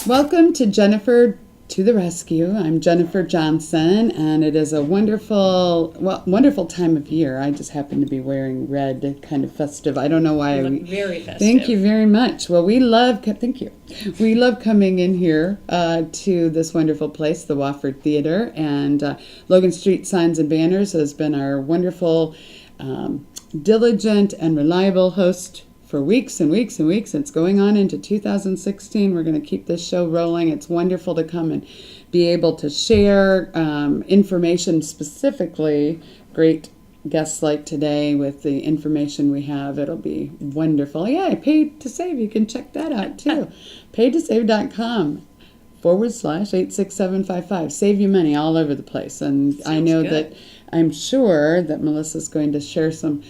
Welcome to Jennifer to the Rescue. I'm Jennifer Johnson, and it is a wonderful time of year. I just happen to be wearing red, kind of festive. I don't know why. You look very festive. Thank you very much. Well, thank you. We love coming in here to this wonderful place, the Wofford Theater, and Logan Street Signs and Banners has been our wonderful, diligent, and reliable host for weeks and weeks and weeks. It's going on into 2016. We're going to keep this show rolling. It's wonderful to come and be able to share information, specifically great guests like today with the information we have. It'll be wonderful. Yeah, Pay to Save. You can check that out too. paytosave.com/86755. Save you money all over the place. And Sounds I know good. I'm sure that Melissa's going to share some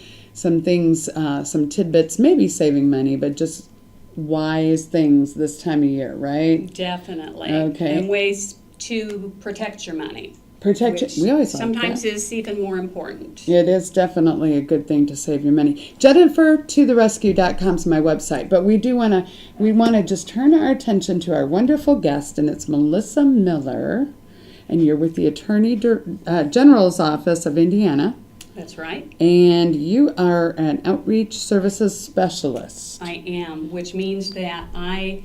things, some tidbits, maybe saving money, but just wise things this time of year, right? Definitely. Okay. And ways to protect your money. Protect which it. We always like sometimes that. is even more important. It is definitely a good thing to save your money. JenniferToTheRescue.com is my website, but we want to just turn our attention to our wonderful guest, and it's Melissa Mille, and you're with the Attorney General's Office of Indiana. That's right. And you are an outreach services specialist. I am, which means that I,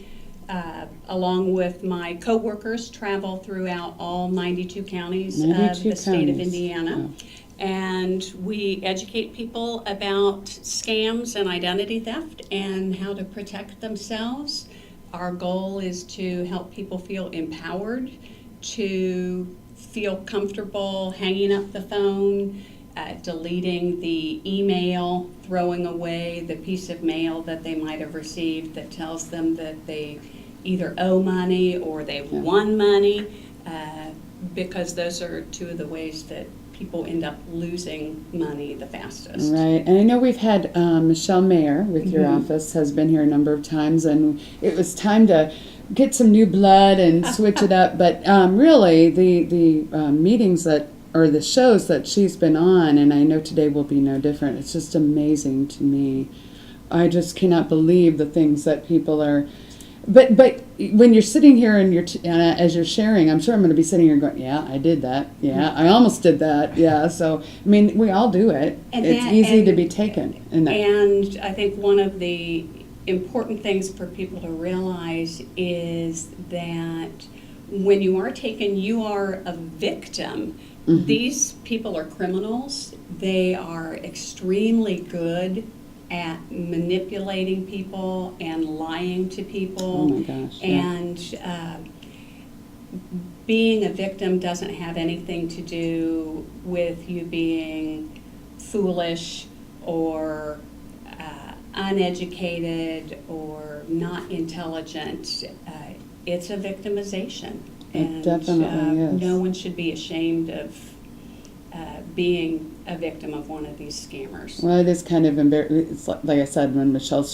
along with my coworkers, travel throughout all 92 counties of the state of Indiana. Oh. And we educate people about scams and identity theft and how to protect themselves. Our goal is to help people feel empowered, to feel comfortable hanging up the phone, deleting the email, throwing away the piece of mail that they might have received that tells them that they either owe money or they've won money, because those are two of the ways that people end up losing money the fastest. Right, and I know we've had Michelle Mayer with your office has been here a number of times, and it was time to get some new blood and switch it up. But really, the meetings or the shows that she's been on, and I know today will be no different. It's just amazing to me. I just cannot believe the things that people are. But when you're sitting here and as you're sharing, I'm sure I'm going to be sitting here going, yeah, I did that. Yeah, I almost did that. Yeah, so I mean, we all do it. And it's easy to be taken. And I think one of the important things for people to realize is that when you are taken, you are a victim. Mm-hmm. These people are criminals. They are extremely good at manipulating people and lying to people. Oh my gosh. Yeah. And being a victim doesn't have anything to do with you being foolish or uneducated or not intelligent. It's a victimization. It definitely is. No one should be ashamed of being a victim of one of these scammers. Well, it is kind of embarrassing. It's like I said, when Michelle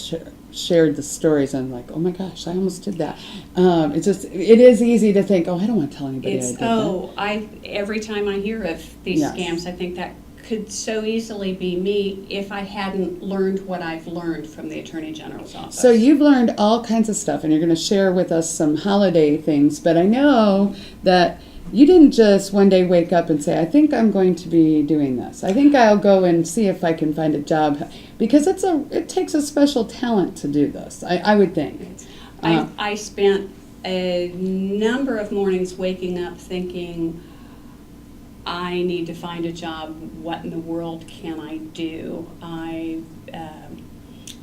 shared the stories, I'm like, oh my gosh, I almost did that. It is easy to think, oh, I don't want to tell anybody I did that. Every time I hear of these Yes. scams, I think that could so easily be me if I hadn't learned what I've learned from the Attorney General's office. So you've learned all kinds of stuff, and you're going to share with us some holiday things, but I know that you didn't just one day wake up and say, I think I'm going to be doing this. I think I'll go and see if I can find a job, because it takes a special talent to do this, I would think. I spent a number of mornings waking up thinking, I need to find a job. What in the world can I do? I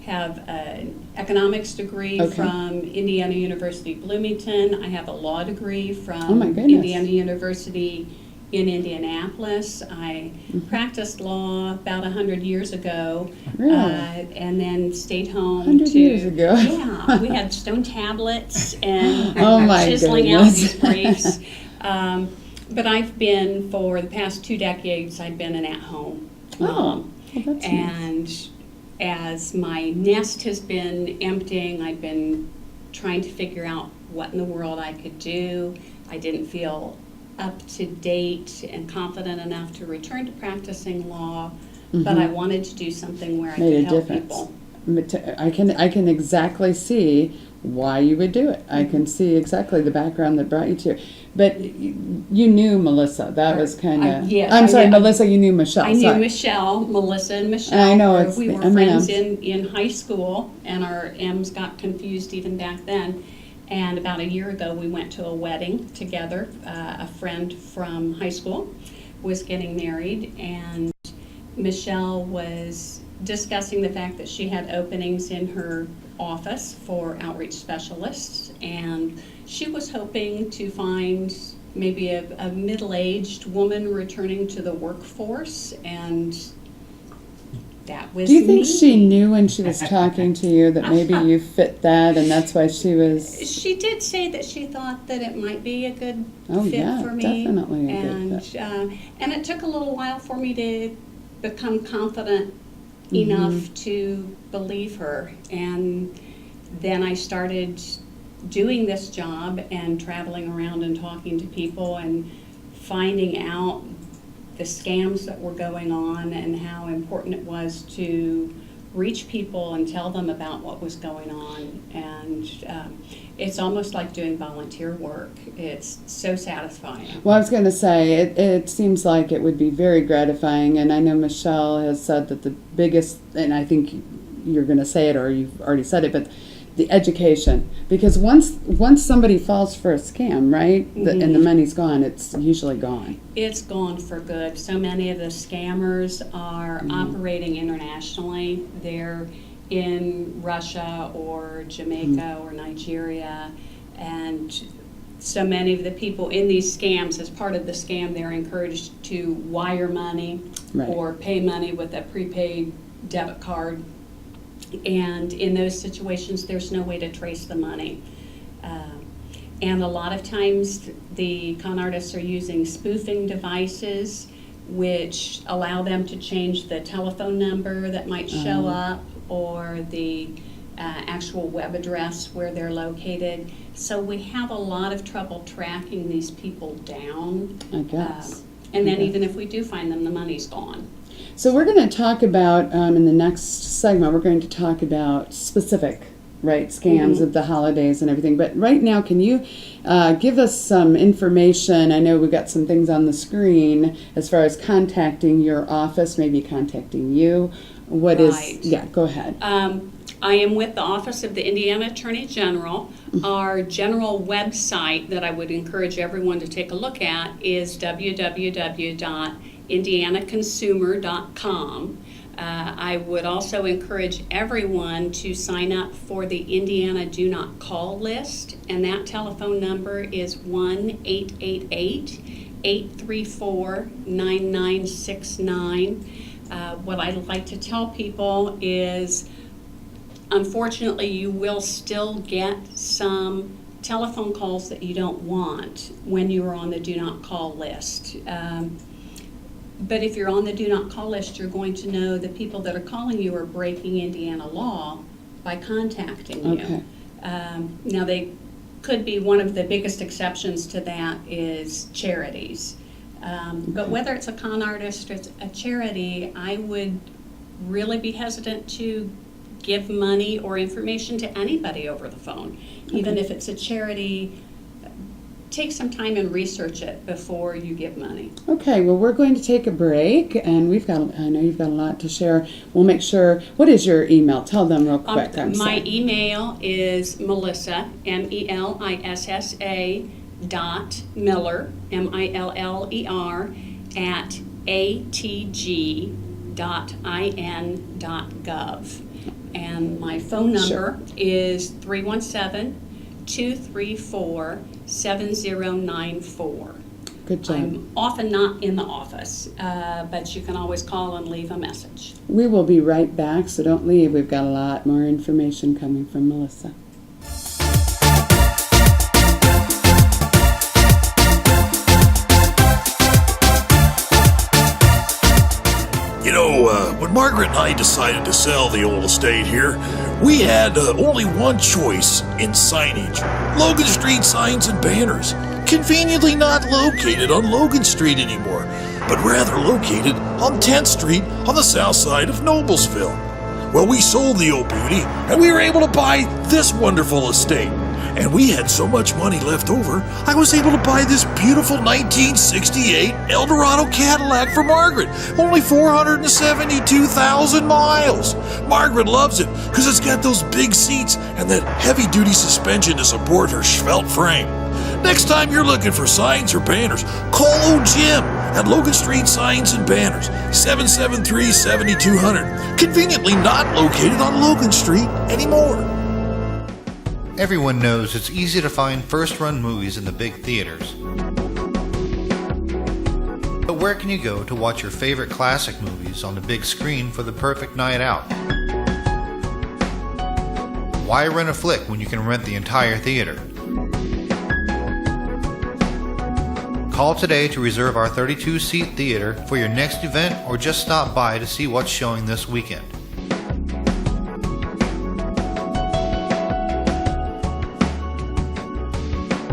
have an economics degree from Indiana University Bloomington. I have a law degree from Indiana University in Indianapolis. I practiced law about 100 years ago, and then stayed home. 100 years ago? Yeah, we had stone tablets and my chiseling out goodness. these briefs. But I've been, for the past 2 decades, I've been an at-home mom. Well, that's and nice. As my nest has been emptying, I've been trying to figure out what in the world I could do. I didn't feel up to date and confident enough to return to practicing law, but I wanted to do something where I could help people. I can exactly see why you would do it. I can see exactly the background that brought you to. But you knew Melissa. That was kind of. Yes, I'm sorry, knew, Melissa. You knew Michelle. I knew sorry. Michelle, Melissa, and Michelle. I know we were friends in high school, and our M's got confused even back then. And about a year ago, we went to a wedding together. A friend from high school was getting married, and Michelle was discussing the fact that she had openings in her office for outreach specialists, and she was hoping to find maybe a middle-aged woman returning to the workforce, and that was Do you think me. she knew when she was talking to you that maybe you fit that, and that's why she was? She did say that she thought that it might be a good Oh fit yeah, for me. definitely a good fit. And it took a little while for me to become confident Mm-hmm. enough to believe her. And then I started doing this job and traveling around and talking to people and finding out the scams that were going on and how important it was to reach people and tell them about what was going on. And it's almost like doing volunteer work. It's so satisfying. Well, I was going to say, it seems like it would be very gratifying, and I know Michelle has said that the biggest, and I think you're going to say it or you've already said it, but the education. Because once somebody falls for a scam, right, and the money's gone, it's usually gone. It's gone for good. So many of the scammers are operating internationally. They're in Russia or Jamaica or Nigeria, and so many of the people in these scams, as part of the scam, they're encouraged to wire money or pay money with a prepaid debit card. And in those situations, there's no way to trace the money. And a lot of times, the con artists are using spoofing devices, which allow them to change the telephone number that might show up or the actual web address where they're located. So we have a lot of trouble tracking these people down. I guess. And then even if we do find them, the money's gone. So we're going to talk about, in the next segment, we're going to talk about specific, scams of the holidays and everything. But right now, can you give us some information? I know we've got some things on the screen as far as contacting your office, maybe contacting you. What is, go ahead. I am with the Office of the Indiana Attorney General. Our general website that I would encourage everyone to take a look at is www.indianaconsumer.com. I would also encourage everyone to sign up for the Indiana Do Not Call list, and that telephone number is 1-888-834-9969. What I'd like to tell people is, unfortunately, you will still get some telephone calls that you don't want when you are on the Do Not Call list. But if you're on the Do Not Call list, you're going to know the people that are calling you are breaking Indiana law by contacting you. Okay. Now, they could be, one of the biggest exceptions to that is charities. But whether it's a con artist or it's a charity, I would really be hesitant to give money or information to anybody over the phone. Even if it's a charity, take some time and research it before you give money. Okay, well, we're going to take a break, and I know you've got a lot to share. We'll make sure, what is your email? Tell them real quick. My email is Melissa, Melissa, .Miller, Miller, at atg.in.gov. And my phone number is 317-234-7094. Good job. I'm often not in the office, but you can always call and leave a message. We will be right back, so don't leave. We've got a lot more information coming from Melissa. When Margaret and I decided to sell the old estate here, we had only one choice in signage: Logan Street signs and banners. Conveniently not located on Logan Street anymore, but rather located on 10th Street on the south side of Noblesville. Well, we sold the old beauty, and we were able to buy this wonderful estate. And we had so much money left over, I was able to buy this beautiful 1968 Eldorado Cadillac for Margaret. Only 472,000 miles. Margaret loves it because it's got those big seats and that heavy-duty suspension to support her svelte frame. Next time you're looking for signs or banners, call old Jim at Logan Street Signs and Banners, 773-7200. Conveniently not located on Logan Street anymore. Everyone knows it's easy to find first-run movies in the big theaters. But where can you go to watch your favorite classic movies on the big screen for the perfect night out? Why rent a flick when you can rent the entire theater? Call today to reserve our 32-seat theater for your next event, or just stop by to see what's showing this weekend.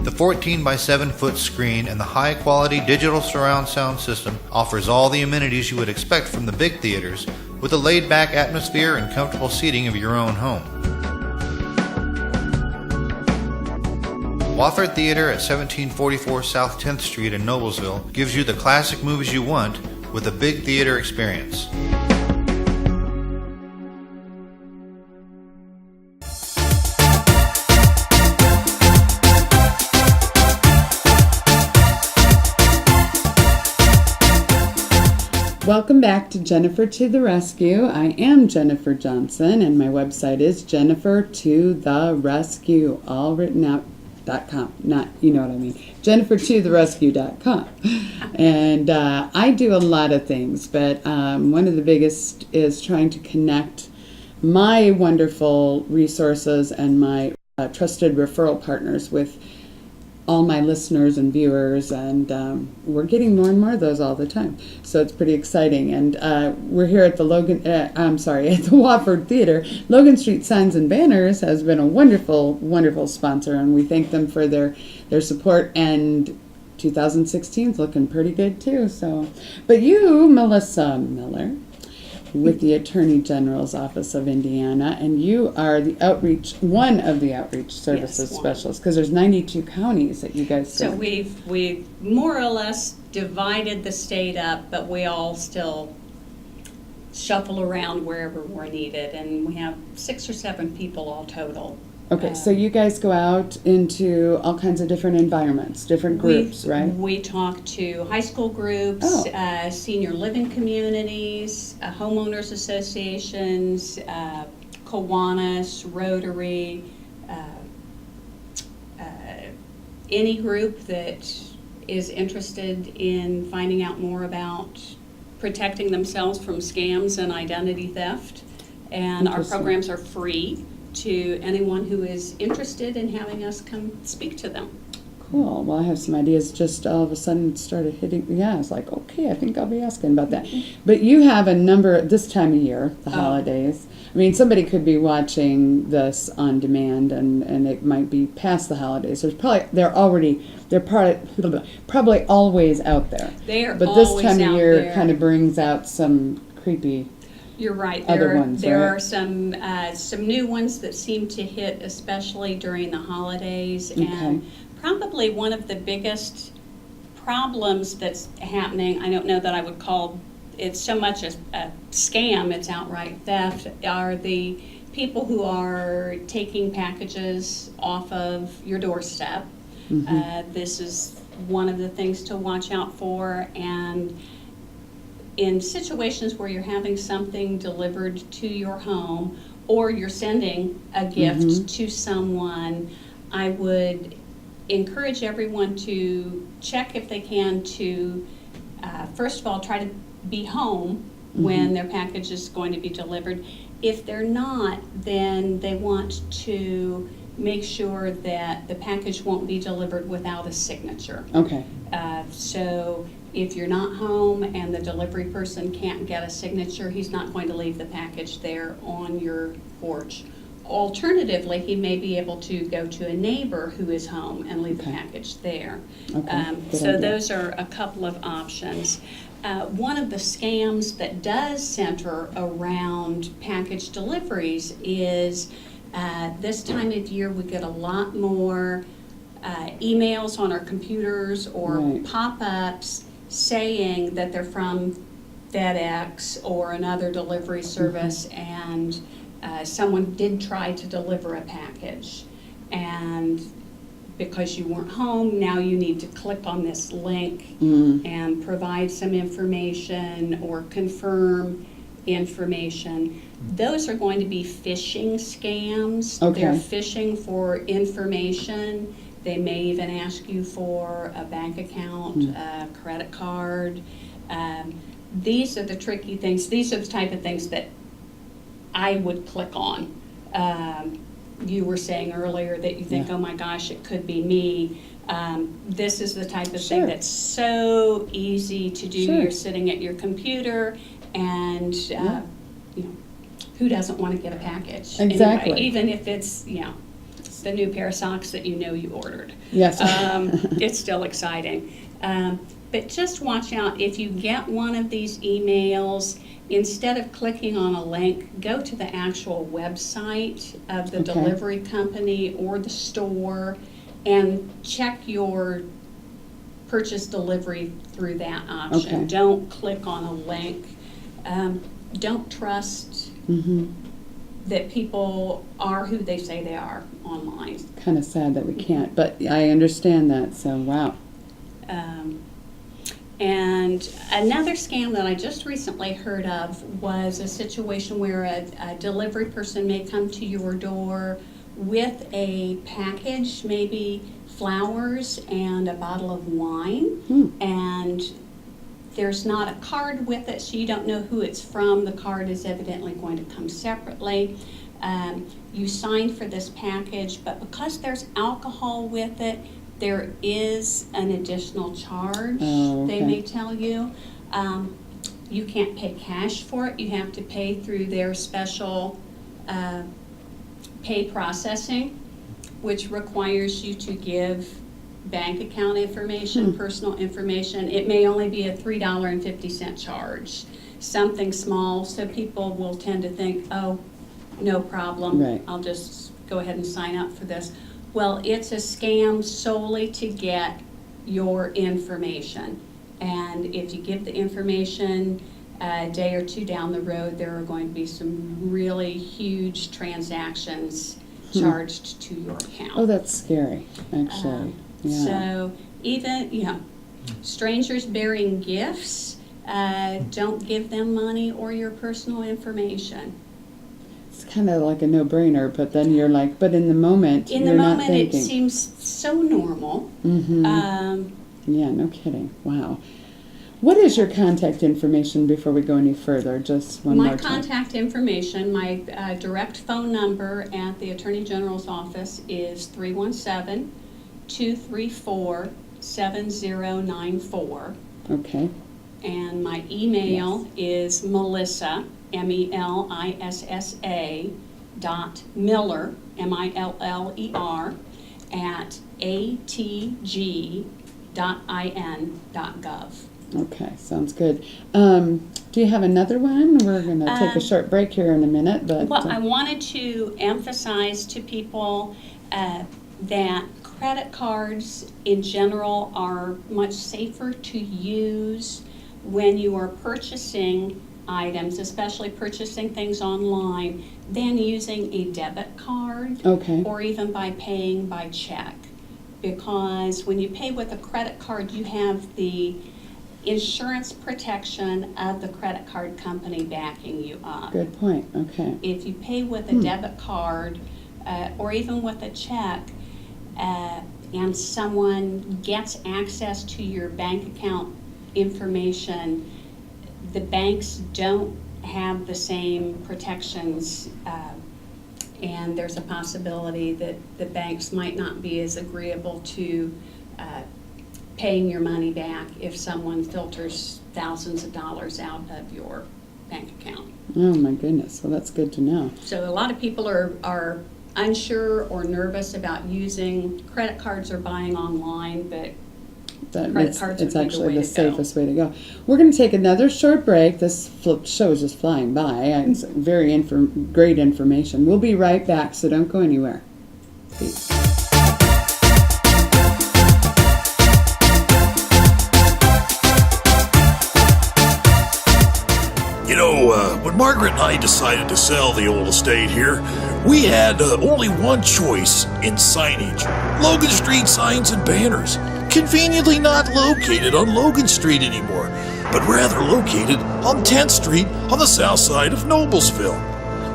The 14 by 7 foot screen and the high quality digital surround sound system offers all the amenities you would expect from the big theaters, with a laid back atmosphere and comfortable seating of your own home. Wofford Theater at 1744 South 10th Street in Noblesville gives you the classic movies you want with a big theater experience. Welcome back to Jennifer to the Rescue. I am Jennifer Johnson, and my website is jennifertotherescue, all written out, .com. Not, you know what I mean, jennifertotherescue.com. And I do a lot of things, but one of the biggest is trying to connect my wonderful resources and my trusted referral partners with all my listeners and viewers, and we're getting more and more of those all the time. So it's pretty exciting. And we're here at the at the Wofford Theater. Logan Street Signs and Banners has been a wonderful, wonderful sponsor, and we thank them for their support. And 2016 is looking pretty good too. So, but you, Melissa Mille, with the Attorney General's Office of Indiana, and you are one of the outreach services specialists, because there's 92 counties that you guys serve. So we've more or less divided the state up, but we all still shuffle around wherever we're needed, and we have 6 or 7 people all total. Okay, so you guys go out into all kinds of different environments, different groups, right? We talk to high school groups, senior living communities, homeowners associations, Kiwanis, Rotary, any group that is interested in finding out more about protecting themselves from scams and identity theft. And our programs are free to anyone who is interested in having us come speak to them. Cool. Well, I have some ideas. Just all of a sudden started hitting. Yeah, I was like, okay, I think I'll be asking about that. But you have a number this time of year, the holidays. I mean, somebody could be watching this on demand, and it might be past the holidays. They're probably always out there. But this time of year kind of brings out some creepy. You're right. There are some new ones that seem to hit, especially during the holidays. Okay. And probably one of the biggest problems that's happening, I don't know that I would call it so much a scam, it's outright theft, are the people who are taking packages off of your doorstep. Mm-hmm. This is one of the things to watch out for. And in situations where you're having something delivered to your home, or you're sending a gift to someone, I would encourage everyone to check if they can to, first of all, try to be home when their package is going to be delivered. If they're not, then they want to make sure that the package won't be delivered without a signature. Okay. So if you're not home and the delivery person can't get a signature, he's not going to leave the package there on your porch. Alternatively, he may be able to go to a neighbor who is home and leave the package there. Okay, good So idea. those are a couple of options. One of the scams that does center around package deliveries is this time of year we get a lot more emails on our computers or Right. pop-ups saying that they're from FedEx or another delivery service, and someone did try to deliver a package, and because you weren't home, now you need to click on this link and provide some information or confirm information. Those are going to be phishing scams. Okay. They're phishing for information. They may even ask you for a bank account, a credit card. These are the tricky things. These are the type of things that I would click on. You were saying earlier that you think, Yeah. oh my gosh, it could be me. This is the type of Sure. thing that's so easy to do. Sure. You're sitting at your computer, and you know, who doesn't want to get a package? Exactly. Anyway, even if it's the new pair of socks that you know you ordered. Yes. It's still exciting. But just watch out. If you get one of these emails, instead of clicking on a link, go to the actual website of the Okay. delivery company or the store and check your purchase delivery through that option. Okay. Don't click on a link. Don't trust that people are who they say they are online. Kind of sad that we can't, but I understand that, so wow. And another scam that I just recently heard of was a situation where a delivery person may come to your door with a package, maybe flowers and a bottle of wine, and there's not a card with it, so you don't know who it's from. The card is evidently going to come separately. You signed for this package, but because there's alcohol with it, there is an additional charge, Oh, they okay. may tell you. You can't pay cash for it. You have to pay through their special pay processing, which requires you to give bank account information, personal information. It may only be a $3.50 charge, something small, so people will tend to think, oh, no problem, Right. I'll just go ahead and sign up for this. Well, it's a scam solely to get your information. And if you give the information a day or two down the road, there are going to be some really huge transactions charged to your account. Oh, that's scary, actually. Yeah. So even, strangers bearing gifts, don't give them money or your personal information. It's kind of like a no-brainer, but then you're like, but in the moment, In the you're not moment, it thinking. seems so normal. Yeah, no kidding. Wow. What is your contact information before we go any further? Just one My more time. contact information, my direct phone number at the Attorney General's office is 317-234-7094. Okay. And my email is Melissa, MELISSA, .Miller, MILLER, at atg.in.gov. Okay, sounds good. Do you have another one? We're going to take a short break here in a minute, but Well, I wanted to emphasize to people that credit cards in general are much safer to use when you are purchasing items, especially purchasing things online, than using a debit card Okay. or even by paying by check. Because when you pay with a credit card, you have the insurance protection of the credit card company backing you up. Good point. Okay. If you pay with a debit card or even with a check, and someone gets access to your bank account information, the banks don't have the same protections, and there's a possibility that the banks might not be as agreeable to paying your money back if someone filters thousands of dollars out of your bank account. Oh my goodness. Well, that's good to know. So a lot of people are unsure or nervous about using credit cards or buying online, but That credit it's, cards it's would be the actually way the to go. safest way to go. We're going to take another short break. This show is just flying by. It's very great information. We'll be right back, so don't go anywhere. Peace. You know, when Margaret and I decided to sell the old estate here, we had only one choice in signage. Logan Street signs and banners. Conveniently not located on Logan Street anymore, but rather located on 10th Street on the south side of Noblesville.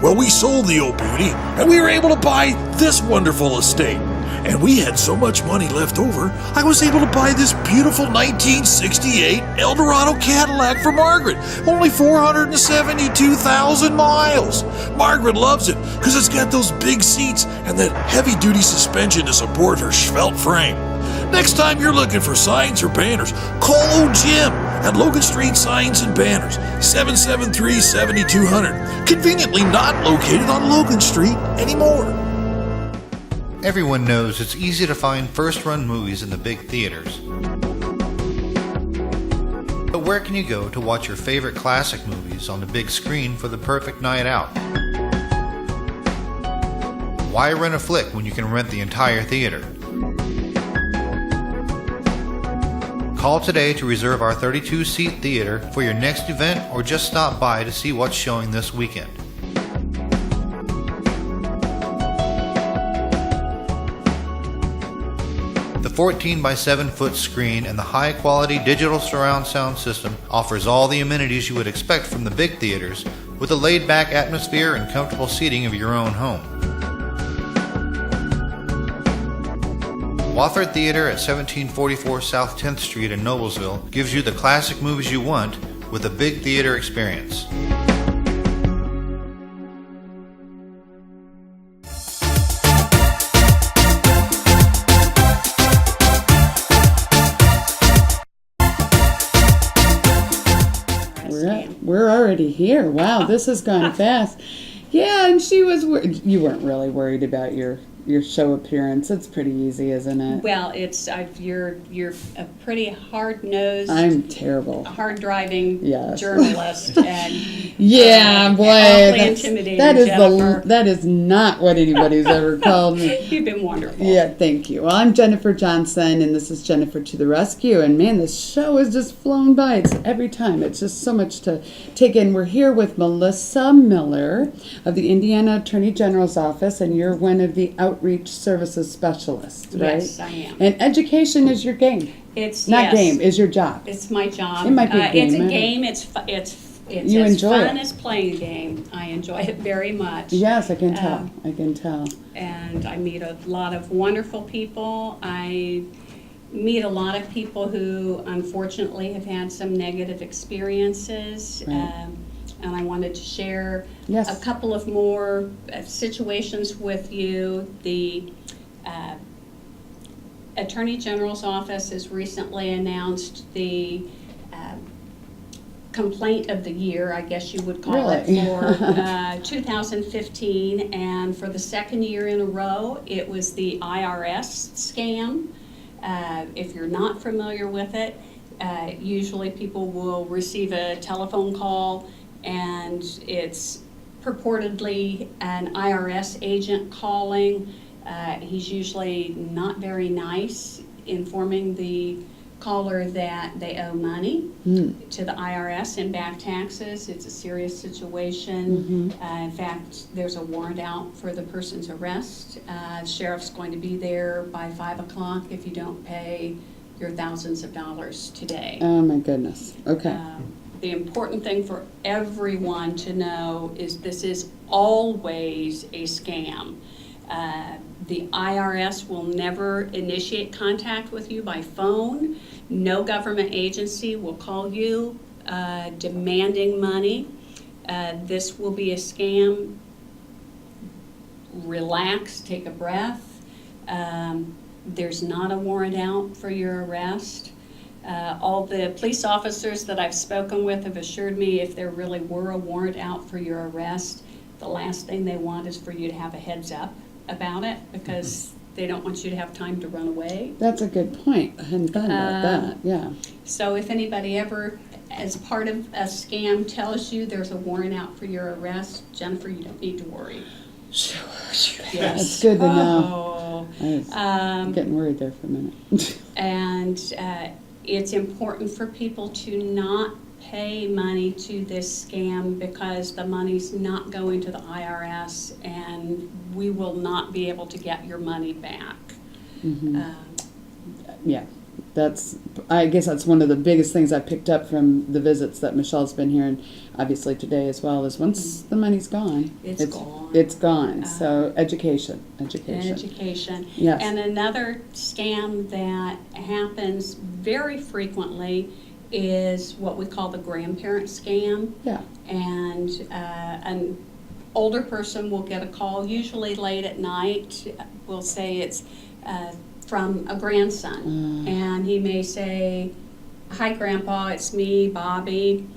Well, we sold the old beauty, and we were able to buy this wonderful estate. And we had so much money left over, I was able to buy this beautiful 1968 Eldorado Cadillac for Margaret. Only 472,000 miles. Margaret loves it because it's got those big seats and that heavy-duty suspension to support her svelte frame. Next time you're looking for signs or banners, call old Jim at Logan Street Signs and Banners, 773-7200. Conveniently not located on Logan Street anymore. Everyone knows it's easy to find first-run movies in the big theaters. But where can you go to watch your favorite classic movies on the big screen for the perfect night out? Why rent a flick when you can rent the entire theater? Call today to reserve our 32-seat theater for your next event, or just stop by to see what's showing this weekend. The 14 by 7 foot screen and the high quality digital surround sound system offers all the amenities you would expect from the big theaters, with a laid back atmosphere and comfortable seating of your own home. Wofford Theater at 1744 South 10th Street in Noblesville gives you the classic movies you want with a big theater experience. We're already here. Wow, this has gone fast. Yeah, and you weren't really worried about your show appearance. It's pretty easy, isn't it? Well, it's you're a pretty hard-nosed, I'm terrible. hard-driving Yes. journalist, and Yeah, boy, awfully intimidating, Jennifer. that is not what anybody's ever called me. You've been wonderful. Yeah, thank you. Well, I'm Jennifer Johnson, and this is Jennifer to the Rescue. And man, this show has just flown by. It's every time. It's just so much to take in. We're here with Melissa Mille of the Indiana Attorney General's Office, and you're one of the Outreach Services Specialists, right? Yes, I am. And education is your game. It's Not yes, game, is your job. It's my job. It might be a game, It's a isn't it? game. It's You as enjoy fun it. as playing a game. I enjoy it very much. Yes, I can tell. I can tell. And I meet a lot of wonderful people. I meet a lot of people who unfortunately have had some negative experiences. Right. And I wanted to share Yes. a couple of more situations with you. The Attorney General's Office has recently announced the complaint of the year, I guess you would call Really? it, for 2015, and for the second year in a row, it was the IRS scam. If you're not familiar with it, usually people will receive a telephone call, and it's purportedly an IRS agent calling. He's usually not very nice, informing the caller that they owe money to the IRS in back taxes. It's a serious situation. In fact, there's a warrant out for the person's arrest. Sheriff's going to be there by 5 o'clock if you don't pay your thousands of dollars today. Oh my goodness. Okay. The important thing for everyone to know is this is always a scam. The IRS will never initiate contact with you by phone. No government agency will call you demanding money. This will be a scam. Relax, take a breath. There's not a warrant out for your arrest. All the police officers that I've spoken with have assured me if there really were a warrant out for your arrest, the last thing they want is for you to have a heads up about it, because they don't want you to have time to run away. That's a good point. I hadn't thought about that. Yeah. So if anybody ever, as part of a scam, tells you there's a warrant out for your arrest, Jennifer, you don't need to worry. Sure. Yes. That's good to know. Oh. I was getting worried there for a minute. And it's important for people to not pay money to this scam, because the money's not going to the IRS and we will not be able to get your money back. Yeah. I guess that's one of the biggest things I picked up from the visits that Michelle's been here, and obviously today as well, is once the money's gone, It's gone. It's gone. So education. Yes. And another scam that happens very frequently is what we call the grandparent scam. Yeah. And an older person will get a call, usually late at night. We'll say it's from a grandson, and he may say, "Hi, Grandpa, it's me, Bobby."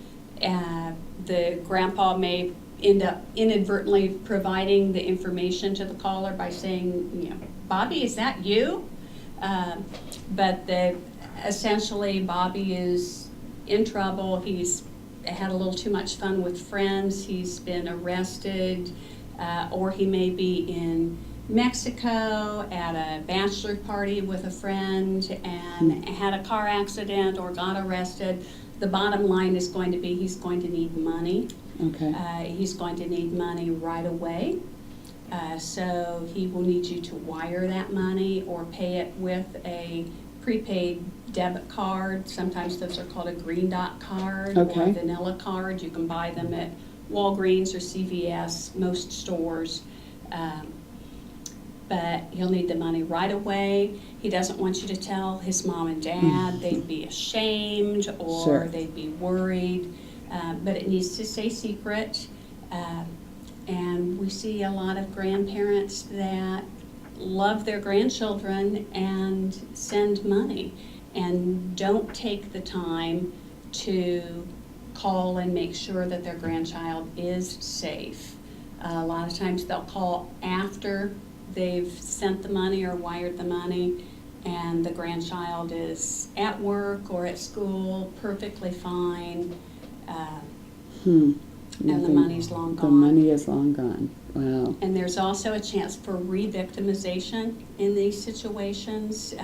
The grandpa may end up inadvertently providing the information to the caller by saying, "Bobby, is that you?" But essentially, Bobby is in trouble. He's had a little too much fun with friends. He's been arrested, or he may be in Mexico at a bachelor party with a friend and had a car accident or got arrested. The bottom line is going to be he's going to need money. Okay. He's going to need money right away. So he will need you to wire that money or pay it with a prepaid debit card. Sometimes those are called a green dot card or a vanilla card. You can buy them at Walgreens or CVS, most stores. But he'll need the money right away. He doesn't want you to tell his mom and dad. They'd be ashamed or they'd be worried. But it needs to stay secret. And we see a lot of grandparents that love their grandchildren and send money and don't take the time to call and make sure that their grandchild is safe. A lot of times they'll call after they've sent the money or wired the money, and the grandchild is at work or at school perfectly fine, and the money's long gone. The money is long gone. Wow. And there's also a chance for re-victimization in these situations.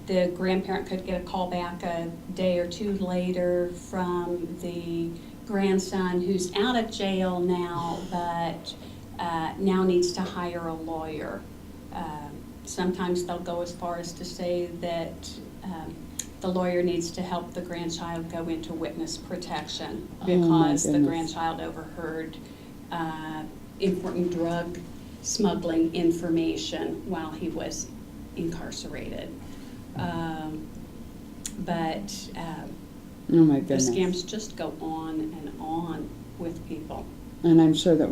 The grandparent could get a call back a day or two later from the grandson who's out of jail now, but now needs to hire a lawyer. Sometimes they'll go as far as to say that the lawyer needs to help the grandchild go into witness protection because the grandchild overheard important drug smuggling information while he was incarcerated. But oh my the goodness. scams just go on and on with people. And I'm sure that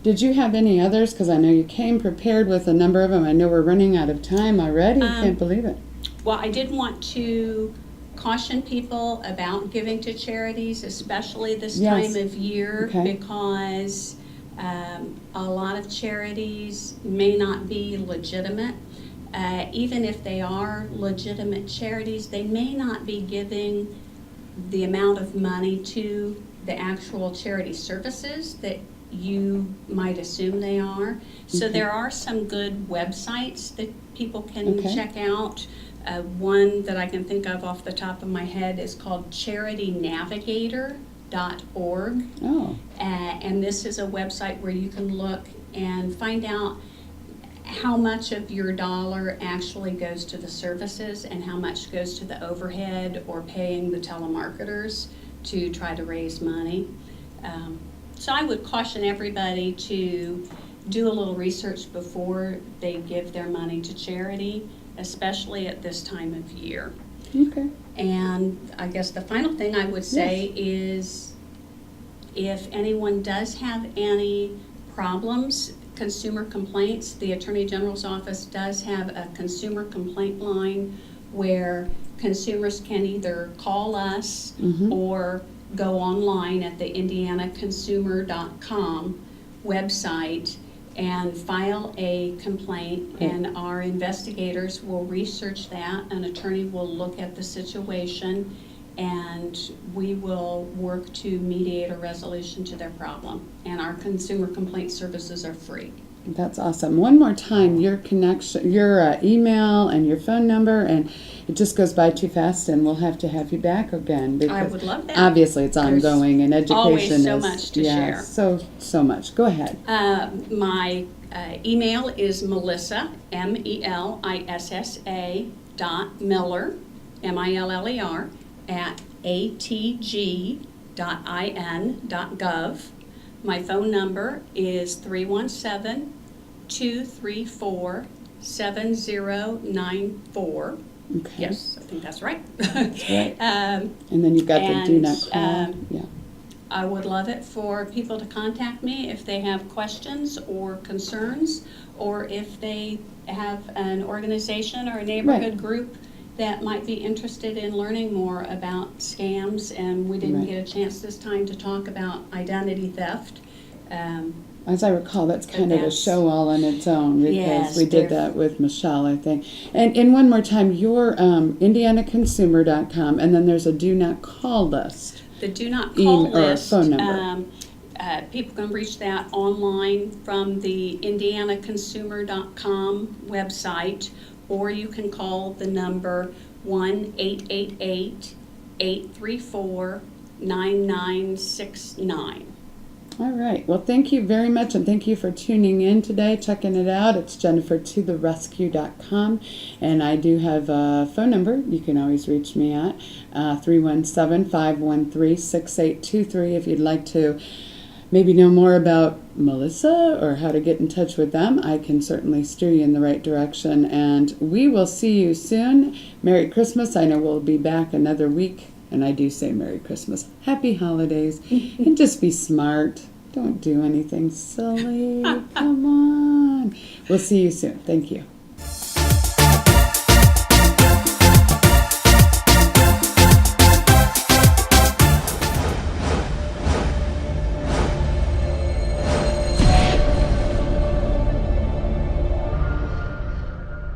did you have any others? Because I know you came prepared with a number of them. I know we're running out of time already. Can't believe it. Well, I did want to caution people about giving to charities, especially this time of year, because a lot of charities may not be legitimate. Even if they are legitimate charities, they may not be giving the amount of money to the actual charity services that you might assume they are. So there are some good websites that people can check out. One that I can think of off the top of my head is called charitynavigator.org. And this is a website where you can look and find out how much of your dollar actually goes to the services and how much goes to the overhead or paying the telemarketers to try to raise money. So I would caution everybody to do a little research before they give their money to charity, especially at this time of year. Okay. And I guess the final thing I would say is if anyone does have any problems, consumer complaints, the Attorney General's office does have a consumer complaint line where consumers can either call us or go online at the indianaconsumer.com website and file a complaint, and our investigators will research that. An attorney will look at the situation, and we will work to mediate a resolution to their problem. And our consumer complaint services are free. That's awesome. One more time, your connection, your email and your phone number, and it just goes by too fast, and we'll have to have you back again. I would love that. Obviously, it's There's ongoing, and education always so is much to share. So much. Go ahead. My email is Melissa, MELISSA .Miller, MILLER, at atg.in.gov. My phone number is 317-234-7094. Okay. Yes, I think that's right. That's right. And then you've got the do not call. Yeah. I would love it for people to contact me if they have questions or concerns, or if they have an organization or a neighborhood group that might be interested in learning more about scams. And we didn't get a chance this time to talk about identity theft. As I recall, that's kind of a show all on its own, because we did that with Michelle, I think. And one more time, your indianaconsumer.com, and then there's a do not call list. The do not call list, or phone number. People can reach that online from the indianaconsumer.com website, or you can call the number 1-888-834-9969. All right. Well, thank you very much, and thank you for tuning in today, checking it out. It's jennifertotherescue.com, and I do have a phone number you can always reach me at, 317-513-6823, if you'd like to maybe know more about Melissa or how to get in touch with them. I can certainly steer you in the right direction, and we will see you soon. Merry Christmas. I know we'll be back another week. And I do say Merry Christmas, Happy Holidays, and just be smart. Don't do anything silly. Come on. We'll see you soon. Thank you.